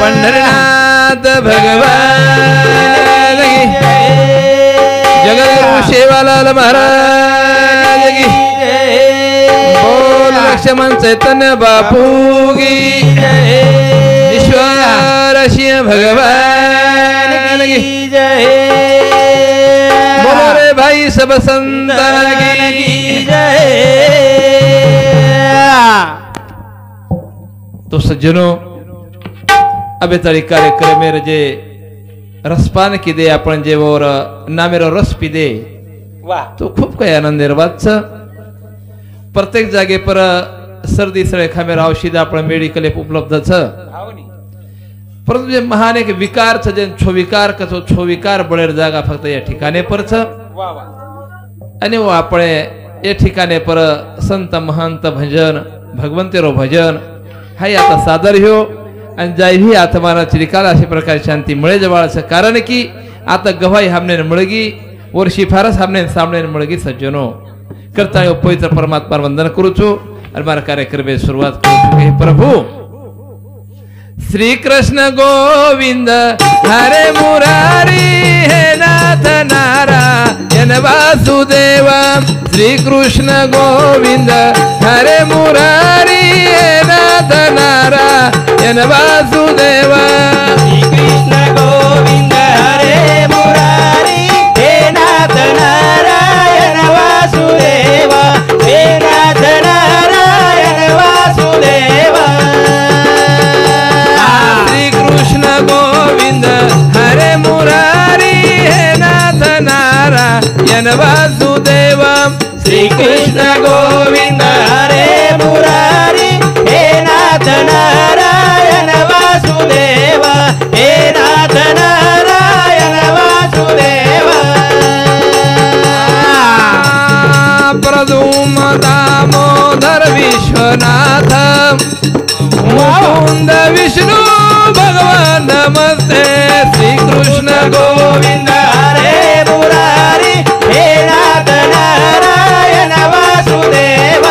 पंढरीनाथ भगवान की जगद्गुरु सेवालाल महाराज की बोल लक्ष्मण चैतन्य बापू की ईश्वर सिंह भगवान की जय बोलो रे भाई सब संतान की जय। तो सज्जनों अबे तरी कार्यक्रम जे रसपान किदे आपण जेवर नामेरो रस पिदे तो खूप काही आनंद निर्वाच प्रत्येक जागे पर सर्दी सळे खामेर औषध आपण मेडिकल उपलब्ध छ परंतु जे महान एक विकार छ जे छो विकार कसो छो विकार बळेर जागा फक्त या ठिकाणे पर छ आणि वो आपणे या ठिकाणे पर संत महंत भजन भगवंतेरो भजन हाय आता सादर ह्यो आणि जायही आत्माना चिरिकाल अशा प्रकारे शांती मिळे जवळचं कारण की आता गवाही हमने मुळगी वर शिफारस हमने सामने मुळगी सज्जनो करता पवित्र परमात्मा वंदन करू छु आणि मारा कार्यक्रम सुरुवात करू छु हे प्रभु श्री कृष्ण गोविंद हरे मुरारी हे नाथ नारायण वासुदेव श्री कृष्ण गोविंद हरे मुरारी हे नाथ नारायण वासुदेव श्री कृष्ण गोविंद हरे मुरारी हे नाथ नारायण वासुदेव हे नाथ नारायण वासुदेव श्री कृष्ण गोविंद हरे मुरारी हे नाथ नारायण वासुदेव श्री कृष्ण गोविंद हरे मुरारी हे नाथ नारायण वासुदेव हे नाथ नारायण वासुदेव प्रदुम दामोदर विश्वनाथ मुकुंद विष्णु भगवान नमस्ते श्री कृष्ण गोविंद हरे मुरारी हे नाथ नारायण वासुदेव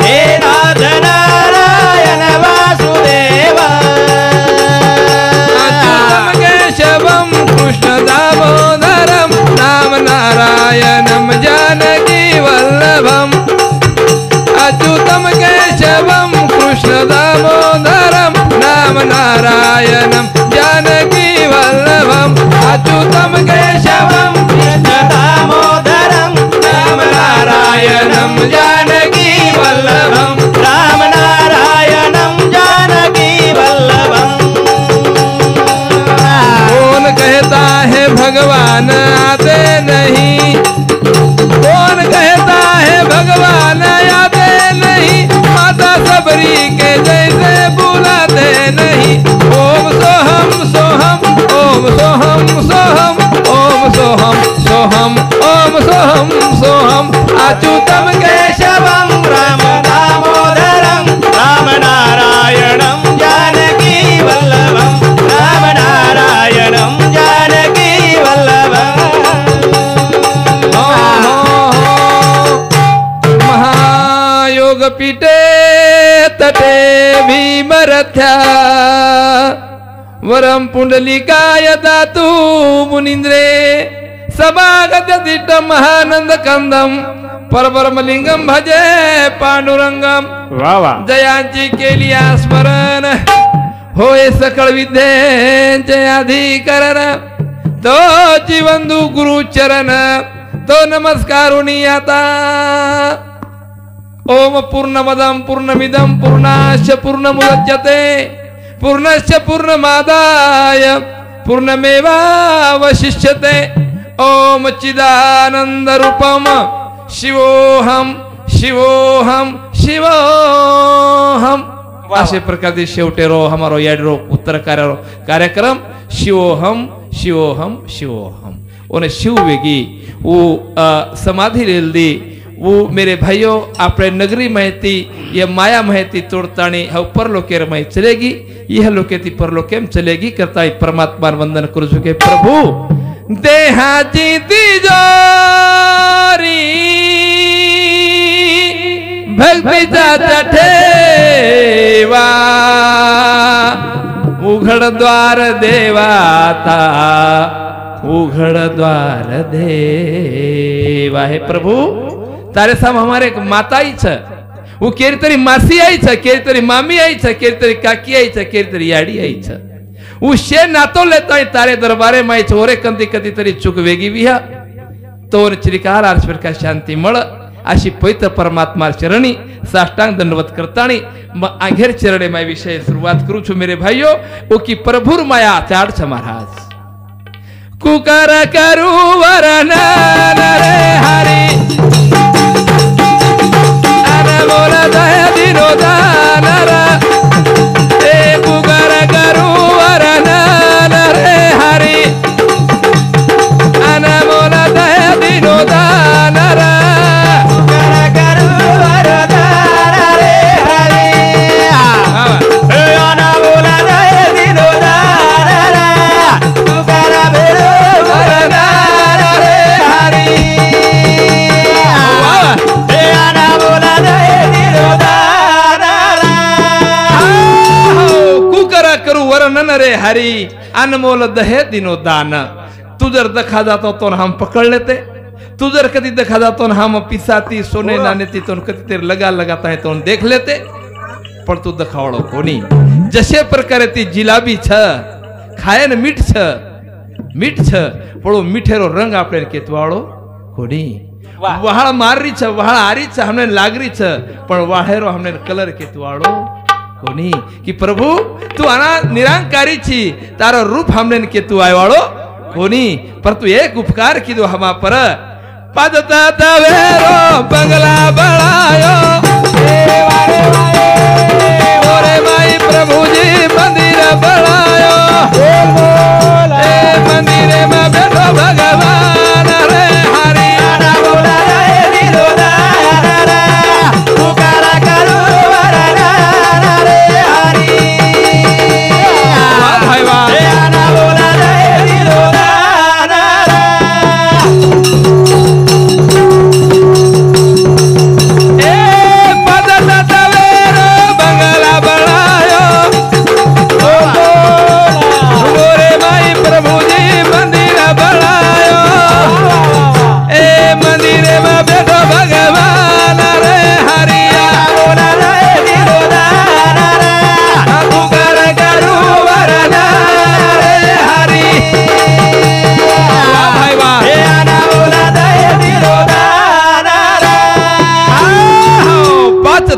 हे नाथ नारायण वासुदेव अच्युतम केशवम कृष्ण दामोदरम नाम नारायणम जानकी वल्लभम अच्युतम केशवम कृष्ण दामोदरम नाम नारायणम जानकी वल्लभम अच्युतम केशवम कृष्ण दामोदरम नाम नारायणम जानकी वल्लभम राम नारायणम जानकी वल्लभम कौन कहता है भगवान आते नहीं कौन कहता है भगवान आते नहीं माता सबरी के जैसे बुलाते नहीं ओम सोहम सोहम ओम सोहम सोहम ओम सोहम सोहम ओम सोहम सोहम अच्युतम केशवम राम दामोदरम राम नारायणम जानकी वल्लभम राम नारायणम जानकी वल्लभम महायोग पीठे तटे भीमरथ्या वरम पुंडलिकाय दातु मुनींद्रे सभागत दिट्ट महानंद कंदम परब्रह्मलिंगम भजे पांडुरंगम जयांची केली स्मरण होय सकळ विद्येचे अधिकरण तो जीवंदू गुरु चरण तो नमस्कारुणी आता ओम पूर्णमदम पूर्णमिदम पूर्णाश्च पूर्णमुदच्यते पूर्णश्च पूर्णमादाय पूर्णमेवावशिष्यते ओम चिदानंद रूपम शिवोहम शिवोहम शिवोहम अशे प्रकारचे शेवटेरो हमारो याडरो उत्तर कार्यक्रम शिवोहम शिवोहम शिवोहम ओने शिव वेगी वो समाधि लेल दी वो मेरे भाइयों अपने नगरी महती ये माया महती तोड़तानी है परलोकेर मह चलेगी यह लोकेती परलोकेम चलेगी करता है परमात्मा वंदन करू चुके प्रभु देहाची तिजोरी भक्तीचा ठेवा उघड द्वार देवाता उघड द्वार देवा। हे प्रभु तारे साम हमारे एक माता आई छ, वो केरी तरी मासी आई छ, केरी तरी मामी आई छ, केरी तरी काकी आई छ, केरी तरी याडी आई छ। उशे नातो लेता तारे दरबारे माई छोरे कंदी कधी तरी चूक वेगी विहा तोर चिरिकार आरश्वर का शांती मळ अशी पवित्र परमात्मा चरणी साष्टांग दंडवत करतानी आघेर चरणे माय विषय सुरुवात करू छु मेरे भाइयों। ओ की प्रभुर माया चाड छ महाराज कुकर करू वरन रे हरि अरे बोल दय दिनो दान रे कुकर करू वरन रे हरि अन बोल दय दिनो दान रे वरन रे हरि अनमोल दहे दिनो दान। तू जर दखा जातो तो हम पकड़ लेते, तू जर कभी दखा जातो हम पिसाती सोने नानेती तो कधी तेर लगा लगाता है तो देख लेते, पण तू दखावड़ो कोणी। जसे प्रकारे ती जिलाबी छ खाए न मीठ छ पड़ो मीठेरो रंग आपने केतवाड़ो कोणी। वहाळ मारी छ वहाळ आरी छ हमने लागरी छ पण वाहेरो हमने कलर केतवाड़ो कोणी। कि प्रभु तू आना निरंकारी छी तारो रूप हमने के तू आयवाड़ो कोणी। पर तू एक उपकार की दो हमा पर पदता तवेरो बंगला बढ़ायो ओरे माई प्रभु जी मंदिर बढ़ायो मंदिर में बैठो भगवान रे हरि बोला रे दिलोदा पुकारा करो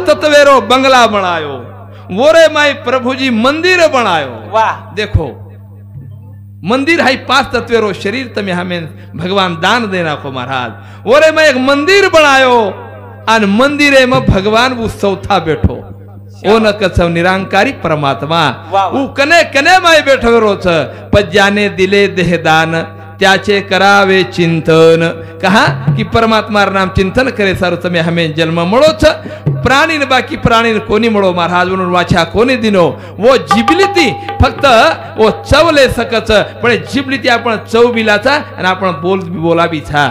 तत्वेरो बंगला बनायो वोरे माई प्रभु जी मंदिर बनायो। वाह देखो मंदिर है 5 तत्वेरो शरीर तमे हमें भगवान दान देना को महाराज वोरे में एक मंदिर बनायो अन मंदिरे में भगवान वो चौथा बैठो ओ न कसव निरंकारी परमात्मा वो कने कने माई बैठो रो छ पज्जाने दिले देहदान त्याचे करावे चिंतन। कहा कि परमात्मा नाम चिंतन करे सारो समय हमें जन्म मळो छ प्राणी न बाकी प्राणी कोणी मळो महाराज म्हणून वाचा कोणी दिनो वो जिबलीती फक्त वो चवले सकच पण जिबलीती आपण चव बिलाचा आणि आपण बोला बी छा।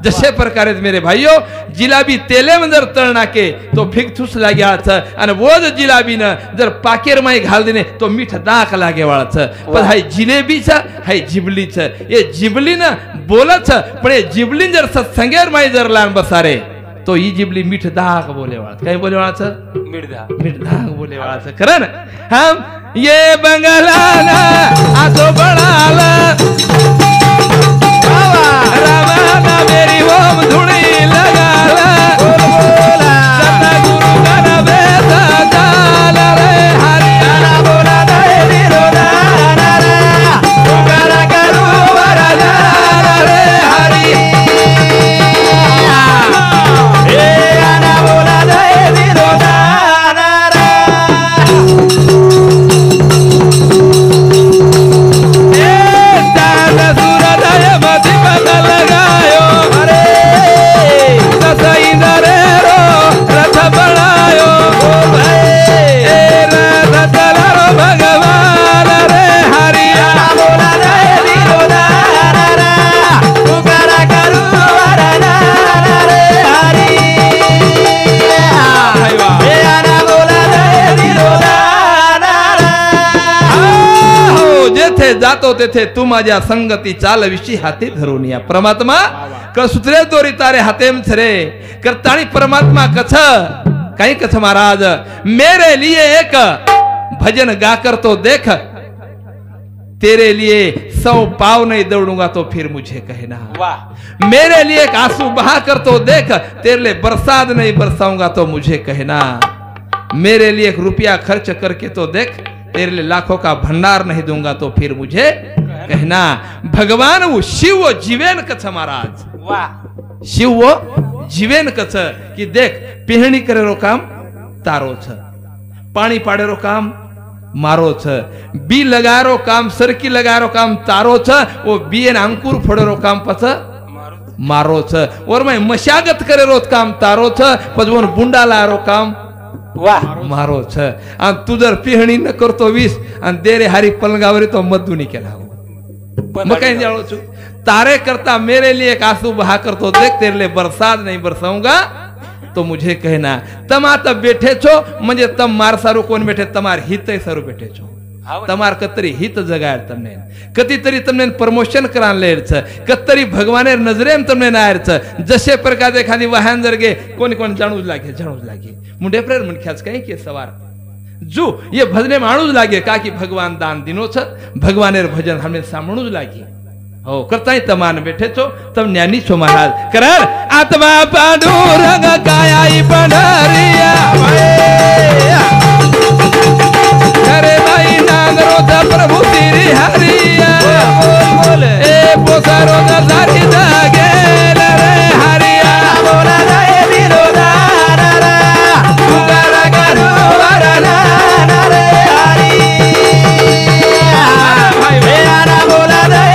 जसे प्रकारे मेरे भाइयों जिलाबी तेले में जर तळना के तो फिकथुस लाग्या छ आणि वो जो जिलाबी न जर पाकेर माई घाल देने तो मीठ दाख लागे वाळा छ। पण हाय जिलेबी छ हाय जिबली छ ये जिबली न बोला छ पण ये जिबली जर सत्संगेर माई जर लान बसारे तो ई जिबली मीठ दाग बोले वाला काय बोले वाला छ मीठ दाग बोले वाला छ। खरं ना हम ये बंगला ना आजो बळाला रामाना मेरी ओम धुणी लगाला सतगुरु गण वेद जाल रे हरि बोला दे दिलोदा पुकार करू वरदान रे हरि बोला दे दिलोदा दान जेथे जातो तेथे तू माझ्या संगती चाल विषयी हाती धरून या परमात्मा क सुत्रे दोरी तारे हातेम छरे करताणी परमात्मा कछ कहीं कछ महाराज मेरे लिए एक भजन गा कर तो देख तेरे लिए 100 पाव नहीं दौड़ूंगा तो फिर मुझे कहना वाह मेरे लिए एक आंसू बहा कर तो देख तेरे लिए बरसात नहीं बरसाऊंगा तो मुझे कहना मेरे लिए 1 रुपया खर्च करके तो देख तेरे लिए लाखों का भंडार नहीं दूंगा तो फिर मुझे कहना भगवान वो शिव वो जीवेन कछ महाराज वाह शिव वो जीवेन कछ कि देख पिहणी करेलो काम तारो छ पाणी पाडेरो काम मारो छ बी लगारो काम सरकी लगारो काम तारो छ वो बियन अंकुर फोडेरो काम पछ मारो छ और मैं मशागत करेरो काम तारो छ पजवन बुंडा लारो काम वाह मारो छ आणि तू जर पिहणी न करतो वीस आणि देरे हारी पलंगावरी तो मधुनी केला मैं कहीं जानो छु तारे करता मेरे लिए एक आंसू बहा कर तो देख तेरे लिए बरसात नहीं बरसाऊंगा तो मुझे कहना तम आता बैठे छो म्हणजे तम मार सारू कोण बैठे तमार हित सारू बैठे छो तमार कतरी हित जगायर तमने कती तरी तमने प्रमोशन करान लेर छ कतरी भगवानेर नजरेम तमने नायर छ जसे प्रकार एखादी वाहन जर गे कोणी कोण जाणूच लागे मुंडे प्रेर म्हणख्याच काही के सवार जो ये भजने माणूच लागे का की भगवान दान दिनो छ भगवानेर भजन हमें सामणूच लागे हो करता ही तमान बैठे छो तम ज्ञानी छो महाराज करार आत्मा पांडुरंग कायाई पंढरिया अरे भाई नागरो द प्रभु श्री हरिया ए पोसारो द सारी जागे रे हरिया बोला रे विरोधार रे तुकार करू वरना रे हरिया भाई मेरा बोला रे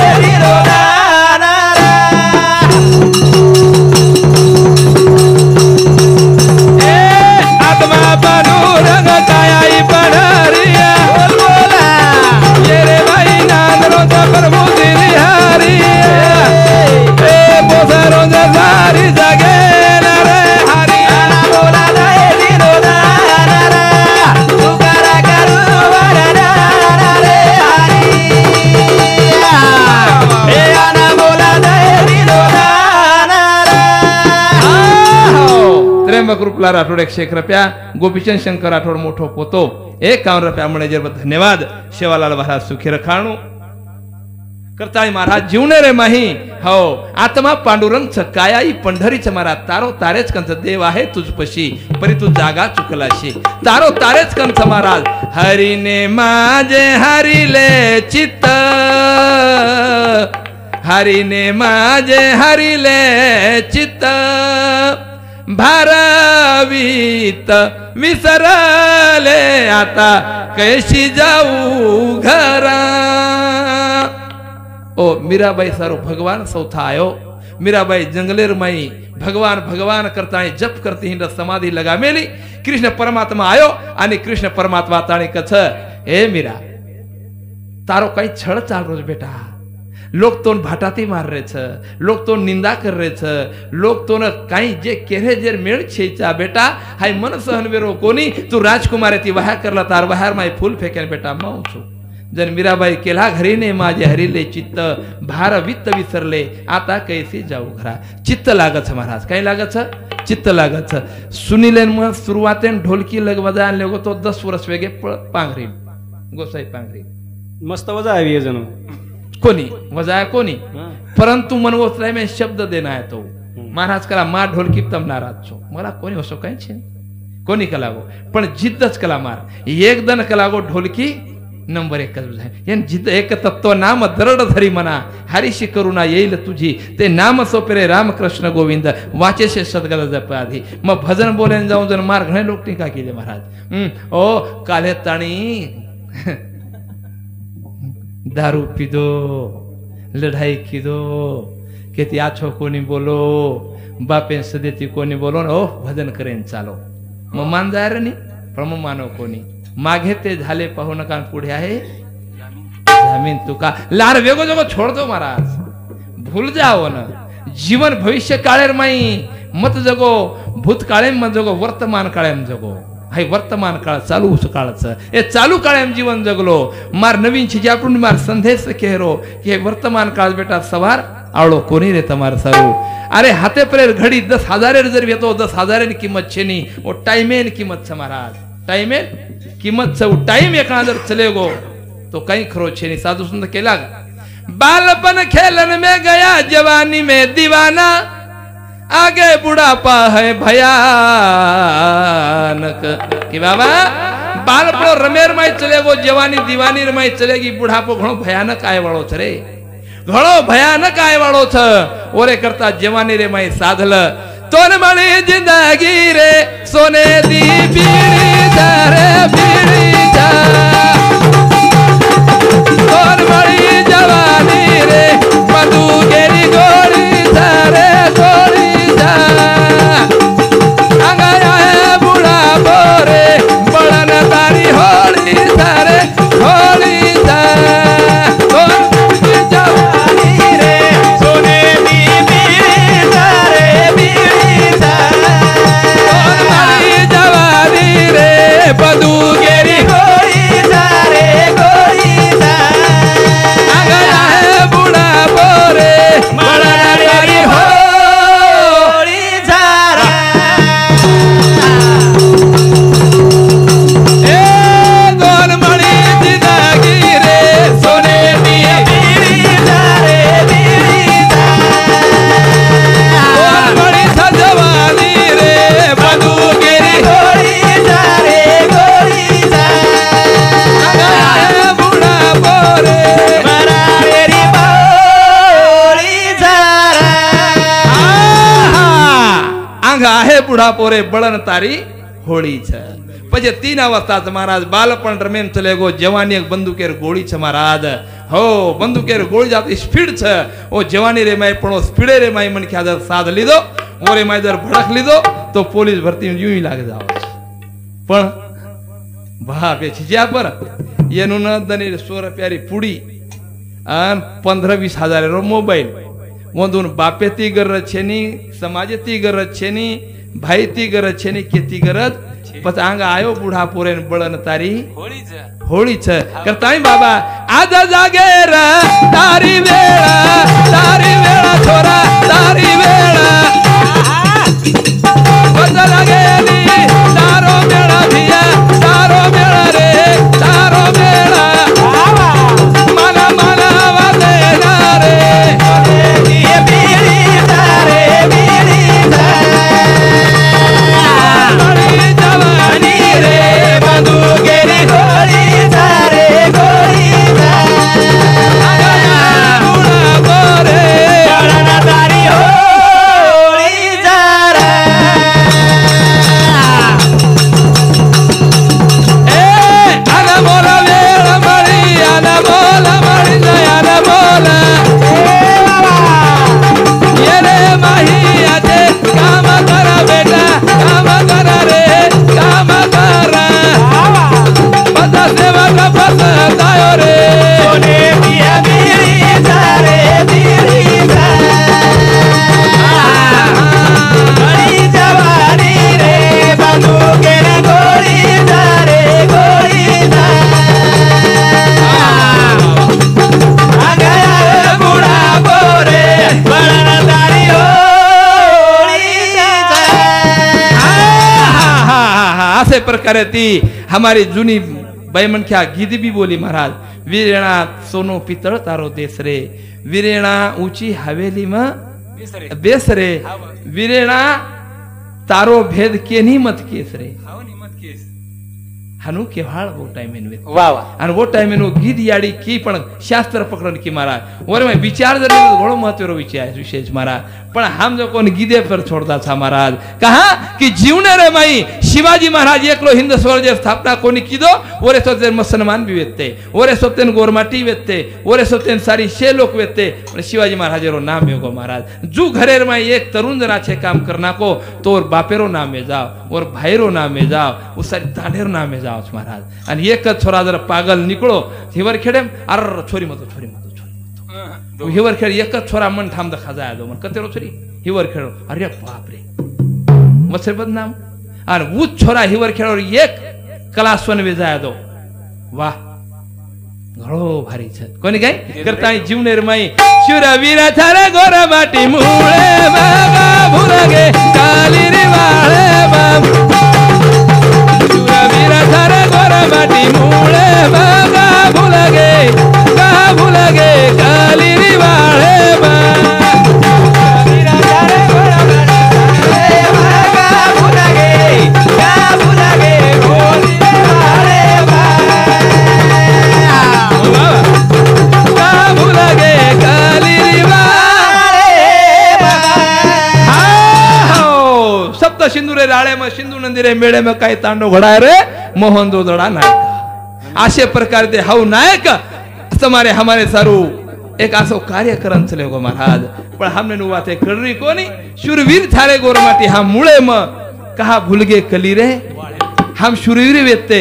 कृपला राठोड 101 रुपया गोपीचंद शंकर राठोड मोठो पोतो 51 रुपया म्हणे जर धन्यवाद शेवालाल महाराज सुखी रखाणू करताळी महाराज जीवने रे माही हो आत्मा पांडुरंग छ कायाई पंढरी छ महाराज तारो तारेच कंच देव आहे तुझपशी परी तू जागा चुकलाशी तारो तारेच कंच महाराज हरीने माझे हरिले चित्त हरीने माझे हरिले चित्त भारावीत विसरले आता कैशी जाऊ घरा ओ मीराबाई सारो भगवान सौथा आयो मीराबाई जंगलेर माई भगवान भगवान करता जप करती हिंड समाधी लगा मेली कृष्ण परमात्मा आयो आणि कृष्ण परमात्मा ताणी कछ ए मीरा तारो कई छळ चाल रोज बेटा लोग तो भाटाती मार रहे छ लोग तो निंदा कर रहे छ लोग तो न काही जे केरे जेर मेळ छेचा बेटा हाय मन सहन वेरो कोणी तू राजकुमार ती वहा करला तार वहार माय फूल फेकेन बेटा माऊ छु जन मीराबाई केला घरीने माझे हरिले चित्त भार वित्त विसरले आता कैसे जाऊ घरा चित्त लागत महाराज काय लागत चित्त लागत सुनीलेन म सुरुवातेन ढोलकी लग बजा लेगो तो 10 वर्ष वेगे पांघरी गोसाई पांघरी मस्त वजा आहे जण कोणी वजाया कोणी परंतु मनवोत्राय में शब्द देना है तो महाराज कला मार ढोलकी तम नाराज छो मला कोणी असो काही छे कोणी कलागो पण जिद्दच कला मार एकदन कलागो ढोलकी नंबर 1 यान जिद्द एक तत्व नाम दरड धरी मना हरिशी करुणा येईल तुझी ते नाम सोपेरे रामकृष्ण गोविंद वाचेशे सदगत जप आधी मग भजन बोलेन जाऊन जन मार घणे लोक टीका केले महाराज ओ काले ताणी दारू पीदो लड़ाई कीदो केती आछो कोणी बोलो बापे सदेती कोणी बोलो ओ भजन करेन चालो मग मान जाय रे नी पण मग मानो कोणी मागे ते झाले पाहू नका पुढे आहे जमीन तुका लार वेगो जगो छोड़ दो महाराज भूल जाओ न जीवन भविष्य काळेर माई मत जगो भूतकाळे मत जगो वर्तमान काळे जगो हाय वर्तमान काळ चालू काळचं हे चालू काळ एम जीवन जगलो मार नवीन चीज आपण मार संदेश कहेरो कि वर्तमान काळ बेटा सवार आवड़ो कोनी रे तमार सारू अरे हाथे पर घड़ी 10,000 जर येतो 10,000 किंमत छे नी वो टाइमेन किंमत छ महाराज टाइमेन किंमत छ वो टाइम एक अंदर चले गो तो कहीं खरो छे नी साधु संत केला बालपन खेलन में गया जवानी में दीवाना आगे बुढ़ापा है भयानक कि बाबा बालपण रमेर माई चले गो जवानी दीवानी माई चलेगी बुढ़ापो घणो भयानक आए वाळो छ रे घणो भयानक आए वाळो छ ओरे करता जवानी रे माई साधल तोन मळी जिंदगी रे सोने दी बीड़ी जा रे बीड़ी जा तोन मळी जवानी रे मधु गेरी गोरी जा रे गोरी जा अंगाया है बुढ़ा बोरे बड़न तारी होली जा रे होली जा बदू गेरी गोरी सारे गोरी सा आगया है बुढ़ा बोरे बड़ा नारी होली सारा ए दोन मणि जिंदगी रे सोने दी बीड़ी सारे बीड़ी सा दोन मणि सजवानी रे बदू गेरी गोरी सारे आहे बुढ़ा पोरे बळन तारी होळी छ पछे 3 अवस्था छ महाराज बालपण रमेन चले गो जवानी एक बंदूकेर गोळी छ महाराज हो बंदूकेर गोळी जाती स्पीड छ ओ जवानी रे माई पण स्पीडे रे माई मन ख्यादर साध लीधो ओरे माई जर भड़क लीधो तो पुलिस भर्ती में यूं ही लाग जाओ पण बापे छिज्या पर येनु न दनी 100 रुपयारी पुडी अन 15-20 हजार रो मोबाइल वोंदुन बापे ती गरज छेनी समाजे ती गरज छेनी भाई ती गरज छेनी केती गरज पछ आंग आयो बुढ़ा पोरे बळन तारी होळी छ करताई बाबा आज जागे रे तारी वेळा छोरा तारी वेळा बंद लागेली तारो मेळा भिया तारो मेळा रे तारो मेळा मला मला वादे ना रे प्रकारे ती हमारी जूनी बैमनख्या गीत भी बोली महाराज वीरेणा सोनो पितळ तारो देश रे वीरेणा ऊंची हवेली में बेसरे वीरेणा तारो भेद केनी मत केस रे हनु केवाळ वो टाइम इन वे वाह वाह आणि वो टाइम इन गीत याडी की पण शास्त्र पकड़न की महाराज और मैं विचार जर घणो महत्व रो विचार विशेष महाराज पण हम जो कोन गीदे पर छोड़ता था महाराज कहा कि जीवने रे माई शिवाजी महाराज एकलो हिंद स्वराज्य स्थापना कोनी कीदो ओरे सोतेन मुसलमान भी वेते ओरे सोतेन गोरमाटी वेते ओरे सोतेन सारी शे लोक वेते पण शिवाजी महाराज रो नाम योगो महाराज जू घरे रे माई एक तरुण जरा छे काम करना को तोर बापेरो नाम में जाओ और भाईरो नाम में जाओ वो सारी दाढेरो नाम में जाओ महाराज आणि एक छोरा जरा पागल निकळो हिवर खेडेम अर छोरी मतो हिवर खेळ एक छोरा मन ठाम दखा जाय दो मन कतेरो छोरी हिवर खेळो अरे बाप रे मसे बदनाम आणि ऊच छोरा हिवर खेळावर एक कलास्वन वेजाय दो वाह घणो भारी છે कोणी काय करता जीवनेर माई शुरवीरा थारे गोरा माटी मुळे बाबा भुलागे काली रे वाळे बाबा शुरवीरा थारे गोरा माटी मुळे बाबा भुलागे काली रे वाळे बाबा शुरवीरा थारे गोरा माटी बाबा भुलागे गोली रे वाळे सिंदूरे राळे में सिंधु नंदिरे मेळे में काय तांडव घडाय रे मोहन जोदड़ा नायक आशे प्रकार दे हाउ नायक तुम्हारे हमारे सारू एक आसो कार्यक्रम चले गो महाराज पण हमने नु बातें कर रही कोनी शूरवीर थारे गोरमाटी हम मुळे म कहा भूल गे कली रे हम शूरवीर वेते